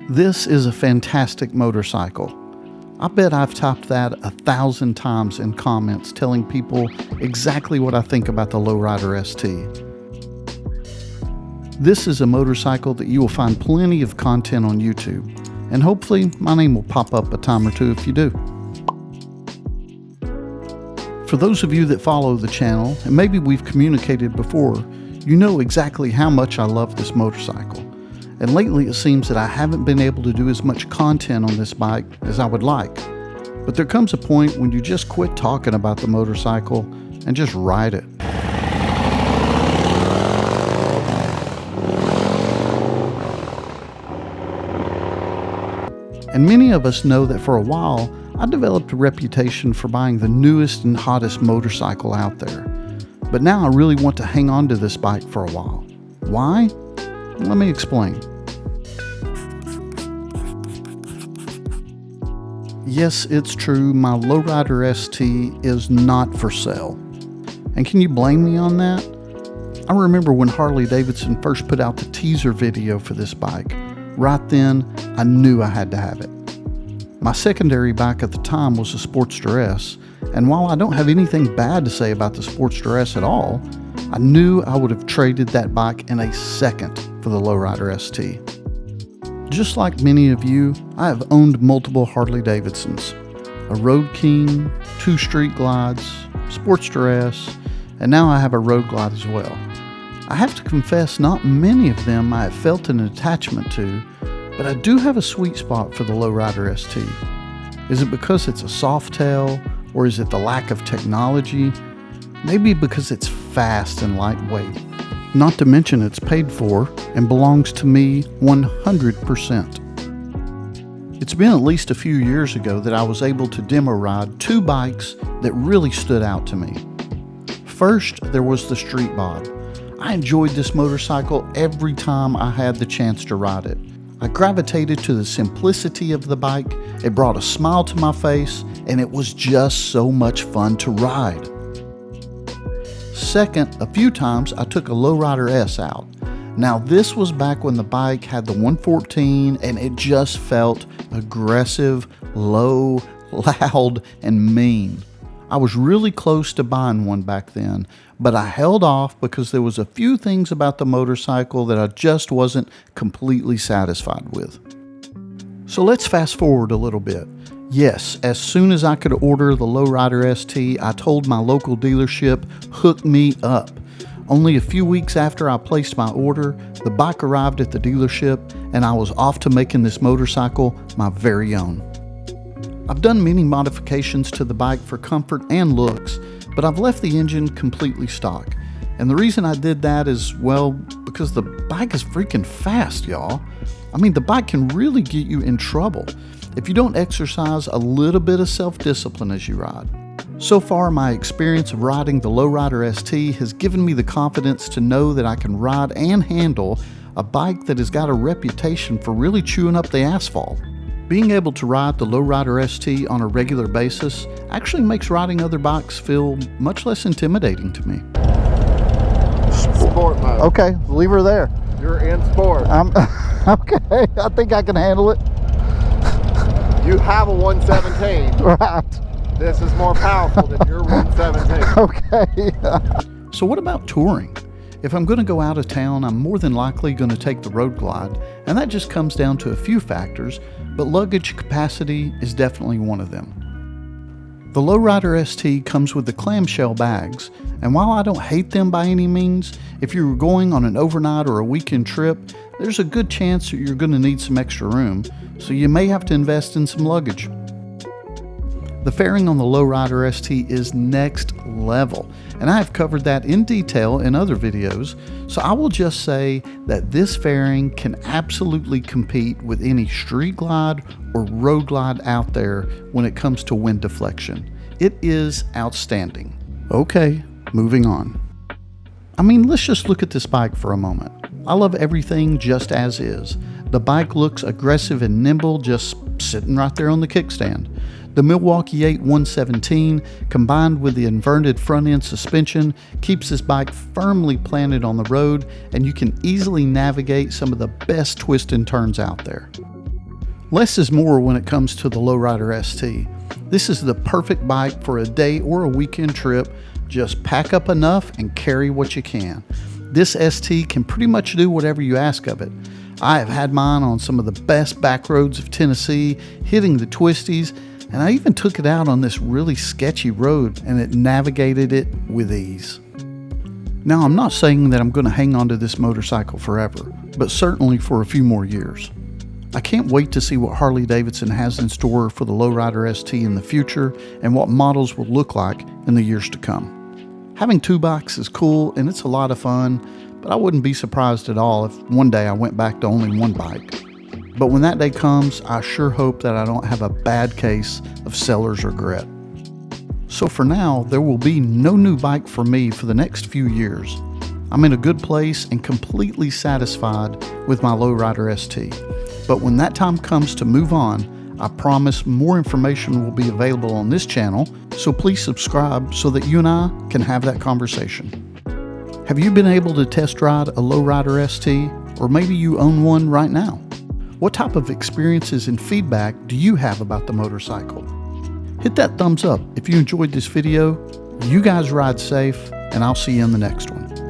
This is a fantastic motorcycle. I bet I've topped that 1,000 times in comments telling people exactly what I think about the Lowrider ST. This is a motorcycle that you will find plenty of content on YouTube, and hopefully my name will pop up a time or two if you do. For those of you that follow the channel, and maybe we've communicated before, you know exactly how much I love this motorcycle. And lately it seems that I haven't been able to do as much content on this bike as I would like. But there comes a point when you just quit talking about the motorcycle and just ride it. And many of us know that for a while, I developed a reputation for buying the newest and hottest motorcycle out there. But now I really want to hang on to this bike for a while. Why? Let me explain. Yes, it's true, my Lowrider ST is not for sale. And can you blame me on that? I remember when Harley Davidson first put out the teaser video for this bike. Right then, I knew I had to have it. My secondary bike at the time was a Sportster S, and while I don't have anything bad to say about the Sportster S at all, I knew I would have traded that bike in a second for the Lowrider ST. Just like many of you, I have owned multiple Harley Davidsons, a Road King, 2 Street Glides, Sportster S, and now I have a Road Glide as well. I have to confess not many of them I have felt an attachment to, but I do have a sweet spot for the Lowrider ST. Is it because it's a soft tail, or is it the lack of technology? Maybe because it's fast and lightweight. Not to mention it's paid for and belongs to me 100%. It's been at least a few years ago that I was able to demo ride 2 bikes that really stood out to me. First, there was the Street Bob. I enjoyed this motorcycle every time I had the chance to ride it. I gravitated to the simplicity of the bike, it brought a smile to my face, and it was just so much fun to ride. Second, a few times I took a Lowrider S out. Now this was back when the bike had the 114 and it just felt aggressive, low, loud, and mean. I was really close to buying one back then, but I held off because there was a few things about the motorcycle that I just wasn't completely satisfied with. So let's fast forward a little bit. Yes, as soon as I could order the Lowrider ST, I told my local dealership, hook me up. Only a few weeks after I placed my order, the bike arrived at the dealership and I was off to making this motorcycle my very own. I've done many modifications to the bike for comfort and looks, but I've left the engine completely stock. And the reason I did that is, well, because the bike is freaking fast, y'all. I mean, the bike can really get you in trouble if you don't exercise a little bit of self-discipline as you ride. So far, my experience of riding the Lowrider ST has given me the confidence to know that I can ride and handle a bike that has got a reputation for really chewing up the asphalt. Being able to ride the Lowrider ST on a regular basis actually makes riding other bikes feel much less intimidating to me. Sport mode. Okay, leave her there. You're in sport. Okay, I think I can handle it. You have a 117. Right. This is more powerful than your 117. Okay. So what about touring? If I'm going to go out of town, I'm more than likely going to take the Road Glide, and that just comes down to a few factors, but luggage capacity is definitely one of them. The Lowrider ST comes with the clamshell bags, and while I don't hate them by any means, if you're going on an overnight or a weekend trip, there's a good chance that you're going to need some extra room, so you may have to invest in some luggage. The fairing on the Lowrider ST is next level, and I have covered that in detail in other videos, so I will just say that this fairing can absolutely compete with any Street Glide or Road Glide out there when it comes to wind deflection. It is outstanding. Okay, moving on. I mean, let's just look at this bike for a moment. I love everything just as is. The bike looks aggressive and nimble, just sitting right there on the kickstand. The Milwaukee 8 117, combined with the inverted front end suspension, keeps this bike firmly planted on the road, and you can easily navigate some of the best twists and turns out there. Less is more when it comes to the Lowrider ST. This is the perfect bike for a day or a weekend trip. Just pack up enough and carry what you can. This ST can pretty much do whatever you ask of it. I have had mine on some of the best back roads of Tennessee, hitting the twisties, and I even took it out on this really sketchy road and it navigated it with ease. Now, I'm not saying that I'm going to hang on to this motorcycle forever, but certainly for a few more years. I can't wait to see what Harley Davidson has in store for the Lowrider ST in the future and what models will look like in the years to come. Having two bikes is cool and it's a lot of fun, but I wouldn't be surprised at all if one day I went back to only one bike. But when that day comes, I sure hope that I don't have a bad case of seller's regret. So for now, there will be no new bike for me for the next few years. I'm in a good place and completely satisfied with my Lowrider ST. But when that time comes to move on, I promise more information will be available on this channel, so please subscribe so that you and I can have that conversation. Have you been able to test ride a Lowrider ST, or maybe you own one right now? What type of experiences and feedback do you have about the motorcycle? Hit that thumbs up if you enjoyed this video. You guys ride safe, and I'll see you in the next one.